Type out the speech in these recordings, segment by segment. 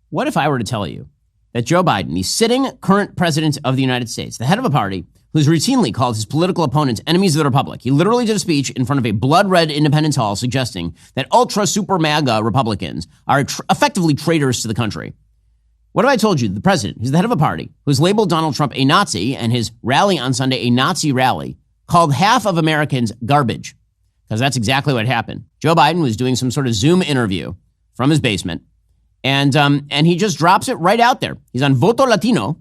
What if I were to tell you that Joe Biden, the sitting current president of the United States, the head of a party who's routinely called his political opponents enemies of the Republic, he literally did a speech in front of a blood-red Independence Hall suggesting that ultra super MAGA Republicans are effectively traitors to the country. What if I told you the president, who's the head of a party, who's labeled Donald Trump a Nazi and his rally on Sunday a Nazi rally, called half of Americans garbage? Because that's exactly what happened. Joe Biden was doing some sort of Zoom interview from his basement, and he just drops it right out there. He's on Voto Latino,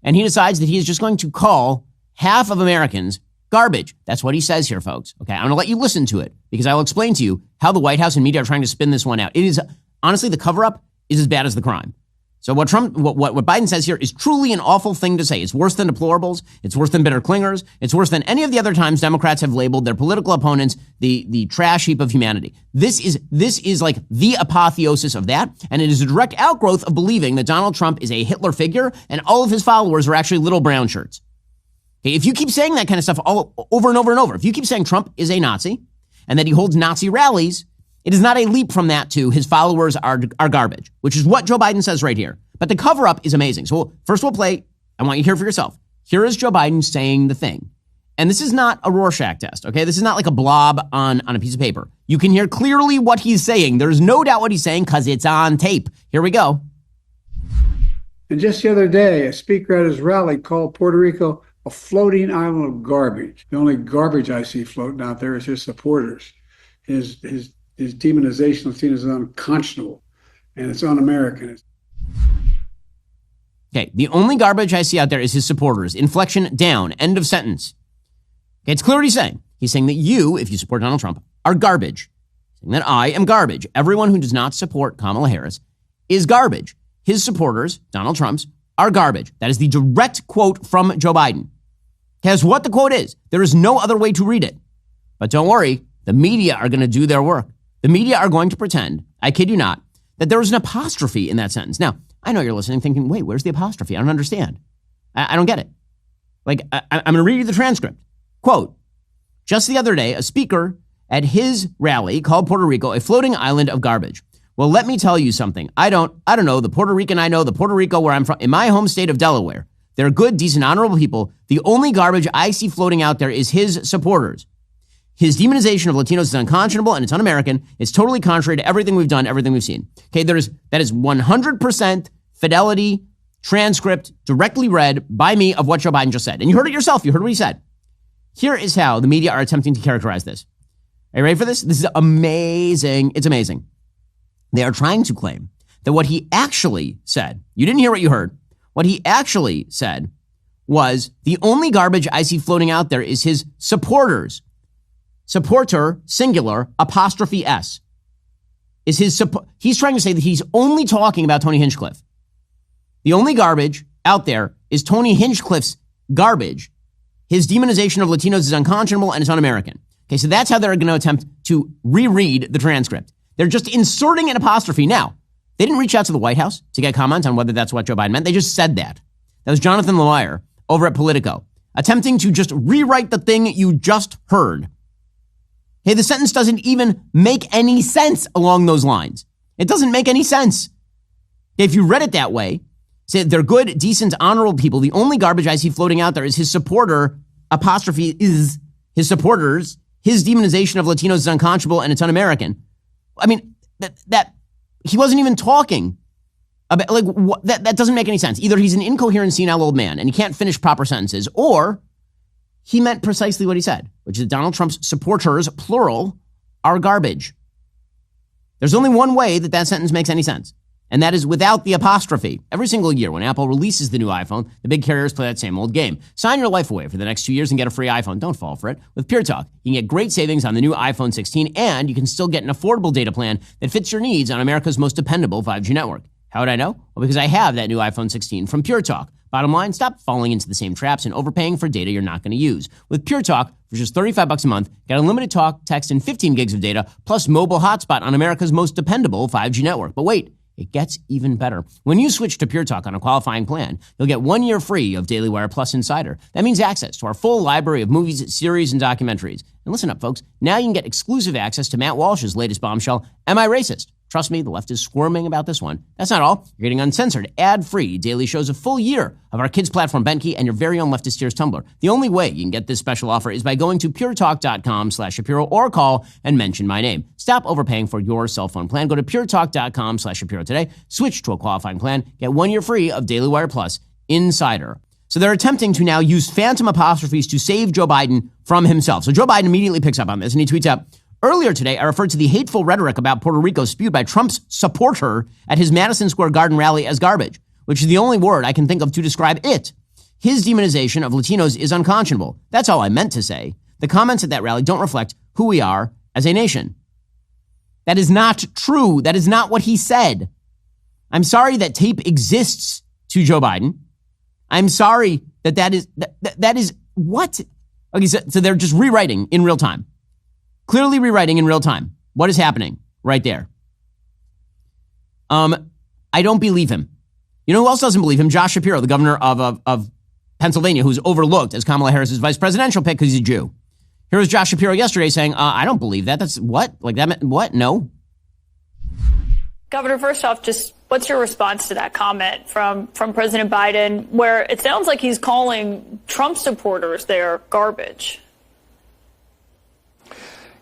and he decides that he is just going to call half of Americans garbage. That's what he says here, folks. Okay, I'm going to let you listen to it because I will explain to you how the White House and media are trying to spin this one out. It is, honestly, the cover-up is as bad as the crime. So what Biden says here is truly an awful thing to say. It's worse than deplorables. It's worse than bitter clingers. It's worse than any of the other times Democrats have labeled their political opponents the trash heap of humanity. This is like the apotheosis of that, and it is a direct outgrowth of believing that Donald Trump is a Hitler figure and all of his followers are actually little brown shirts. Okay, if you keep saying that kind of stuff all over and over and over, if you keep saying Trump is a Nazi and that he holds Nazi rallies, it is not a leap from that to his followers are garbage, which is what Joe Biden says right here. But the cover-up is amazing. So first we'll play. I want you to hear for yourself. Here is Joe Biden saying the thing. And this is not a Rorschach test, okay? This is not like a blob on a piece of paper. You can hear clearly what he's saying. There's no doubt what he's saying because it's on tape. Here we go. And just the other day, a speaker at his rally called Puerto Rico a floating island of garbage. The only garbage I see floating out there is his supporters. His demonization of Latinos is unconscionable, and it's un-American. Okay, the only garbage I see out there is his supporters. Inflection down, end of sentence. Okay, it's clear what he's saying. He's saying that you, if you support Donald Trump, are garbage. He's saying that I am garbage. Everyone who does not support Kamala Harris is garbage. His supporters, Donald Trump's, are garbage. That is the direct quote from Joe Biden. That's what the quote is. There is no other way to read it. But don't worry, the media are going to do their work. The media are going to pretend, I kid you not, that there was an apostrophe in that sentence. Now, I know you're listening thinking, wait, where's the apostrophe? I don't understand. I don't get it. Like, I'm going to read you the transcript. Quote, just the other day, a speaker at his rally called Puerto Rico a floating island of garbage. Well, let me tell you something. I don't know the Puerto Rican I know, the Puerto Rico where I'm from, in my home state of Delaware. They're good, decent, honorable people. The only garbage I see floating out there is his supporters. His demonization of Latinos is unconscionable and it's un-American. It's totally contrary to everything we've done, everything we've seen. Okay, that is 100% fidelity, transcript, directly read by me of what Joe Biden just said. And you heard it yourself. You heard what he said. Here is how the media are attempting to characterize this. Are you ready for this? This is amazing. It's amazing. They are trying to claim that what he actually said, you didn't hear what you heard. What he actually said was the only garbage I see floating out there is his supporters. Supporter, singular, apostrophe S. Is his he's trying to say that he's only talking about Tony Hinchcliffe. The only garbage out there is Tony Hinchcliffe's garbage. His demonization of Latinos is unconscionable and it's un-American. Okay, so that's how they're going to attempt to reread the transcript. They're just inserting an apostrophe. Now, they didn't reach out to the White House to get comment on whether that's what Joe Biden meant. They just said that. That was Jonathan Lemire over at Politico, attempting to just rewrite the thing you just heard. Hey, the sentence doesn't even make any sense along those lines. It doesn't make any sense. If you read it that way, say they're good, decent, honorable people. The only garbage I see floating out there is his supporter, apostrophe is his supporters. His demonization of Latinos is unconscionable and it's un-American. I mean, that he wasn't even talking about, like, that doesn't make any sense. Either he's an incoherent, senile old man and he can't finish proper sentences, or he meant precisely what he said, which is Donald Trump's supporters, plural, are garbage. There's only one way that sentence makes any sense, and that is without the apostrophe. Every single year when Apple releases the new iPhone, the big carriers play that same old game. Sign your life away for the next 2 years and get a free iPhone. Don't fall for it. With Pure Talk, you can get great savings on the new iPhone 16, and you can still get an affordable data plan that fits your needs on America's most dependable 5G network. How would I know? Well, because I have that new iPhone 16 from Pure Talk. Bottom line, stop falling into the same traps and overpaying for data you're not going to use. With Pure Talk, for just $35 a month, get unlimited talk, text, and 15 gigs of data, plus mobile hotspot on America's most dependable 5G network. But wait, it gets even better. When you switch to Pure Talk on a qualifying plan, you'll get 1 year free of Daily Wire Plus Insider. That means access to our full library of movies, series, and documentaries. And listen up, folks. Now you can get exclusive access to Matt Walsh's latest bombshell, Am I Racist? Trust me, the left is squirming about this one. That's not all. You're getting uncensored, ad-free daily shows, a full year of our kids' platform, Benke, and your very own Leftist Tears Tumblr. The only way you can get this special offer is by going to puretalk.com/Shapiro or call and mention my name. Stop overpaying for your cell phone plan. Go to puretalk.com/Shapiro today. Switch to a qualifying plan. Get 1 year free of Daily Wire Plus Insider. So they're attempting to now use phantom apostrophes to save Joe Biden from himself. So Joe Biden immediately picks up on this and he tweets out, "Earlier today, I referred to the hateful rhetoric about Puerto Rico spewed by Trump's supporter at his Madison Square Garden rally as garbage, which is the only word I can think of to describe it. His demonization of Latinos is unconscionable. That's all I meant to say. The comments at that rally don't reflect who we are as a nation." That is not true. That is not what he said. I'm sorry that tape exists to Joe Biden. I'm sorry that is what? Okay, so they're just rewriting in real time. Clearly rewriting in real time. What is happening right there? I don't believe him. You know who else doesn't believe him? Josh Shapiro, the governor of Pennsylvania, who's overlooked as Kamala Harris's vice presidential pick because he's a Jew. Here was Josh Shapiro yesterday saying, I don't believe that. That's what? Like that meant what? No. Governor, first off, just what's your response to that comment from President Biden, where it sounds like he's calling Trump supporters there garbage?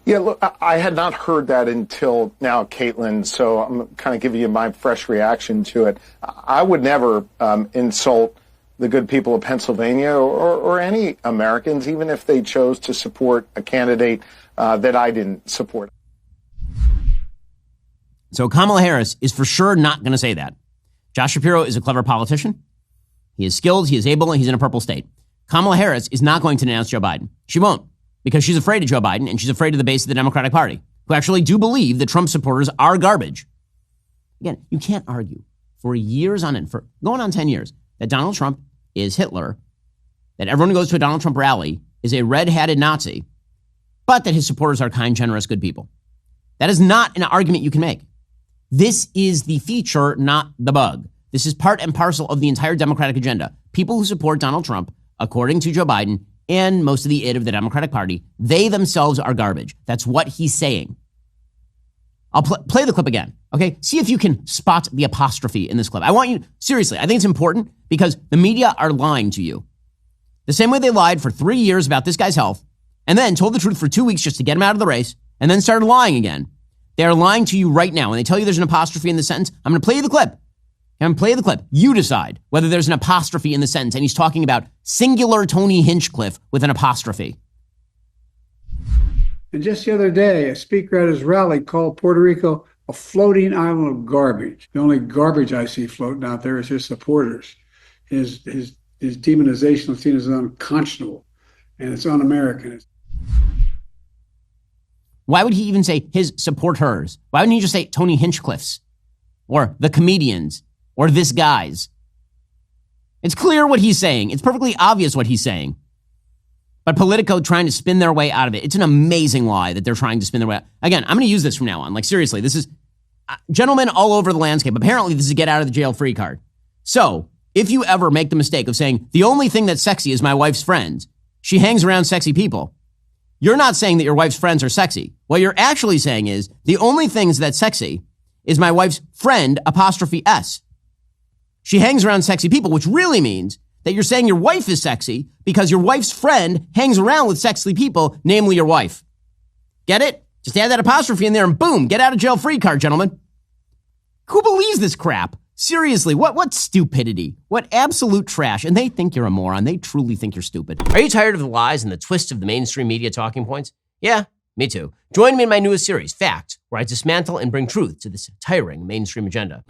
Yeah, look, I had not heard that until now, Caitlin, so I'm kind of giving you my fresh reaction to it. I would never insult the good people of Pennsylvania or any Americans, even if they chose to support a candidate that I didn't support. So Kamala Harris is for sure not going to say that. Josh Shapiro is a clever politician. He is skilled, he is able, and he's in a purple state. Kamala Harris is not going to denounce Joe Biden. She won't, because she's afraid of Joe Biden and she's afraid of the base of the Democratic Party, who actually do believe that Trump supporters are garbage. Again, you can't argue for years on end, for going on 10 years, that Donald Trump is Hitler, that everyone who goes to a Donald Trump rally is a red-hatted Nazi, but that his supporters are kind, generous, good people. That is not an argument you can make. This is the feature, not the bug. This is part and parcel of the entire Democratic agenda. People who support Donald Trump, according to Joe Biden and most of the id of the Democratic Party, they themselves are garbage. That's what he's saying. I'll play the clip again, okay? See if you can spot the apostrophe in this clip. I want you, seriously, I think it's important because the media are lying to you. The same way they lied for 3 years about this guy's health and then told the truth for 2 weeks just to get him out of the race and then started lying again. They are lying to you right now. When they tell you there's an apostrophe in the sentence, I'm going to play you the clip. I'm going to play the clip. You decide whether there's an apostrophe in the sentence. And he's talking about singular Tony Hinchcliffe with an apostrophe. And just the other day, a speaker at his rally called Puerto Rico a floating island of garbage. The only garbage I see floating out there is his supporters. His demonization of Latinos is unconscionable, and it's un-American. Why would he even say his supporters? Why wouldn't he just say Tony Hinchcliffe's or the comedians or this guy's? It's clear what he's saying. It's perfectly obvious what he's saying. But Politico trying to spin their way out of it. It's an amazing lie that they're trying to spin their way out. Again, I'm going to use this from now on. Like, seriously, this is gentlemen all over the landscape. Apparently, this is a get out of the jail free card. So if you ever make the mistake of saying the only thing that's sexy is my wife's friends, she hangs around sexy people. You're not saying that your wife's friends are sexy. What you're actually saying is the only things that's sexy is my wife's friend, apostrophe S. She hangs around sexy people, which really means that you're saying your wife is sexy because your wife's friend hangs around with sexy people, namely your wife. Get it? Just add that apostrophe in there and boom, get out of jail free card, gentlemen. Who believes this crap? Seriously, what stupidity? What absolute trash? And they think you're a moron. They truly think you're stupid. Are you tired of the lies and the twists of the mainstream media talking points? Yeah, me too. Join me in my newest series, Fact, where I dismantle and bring truth to this tiring mainstream agenda.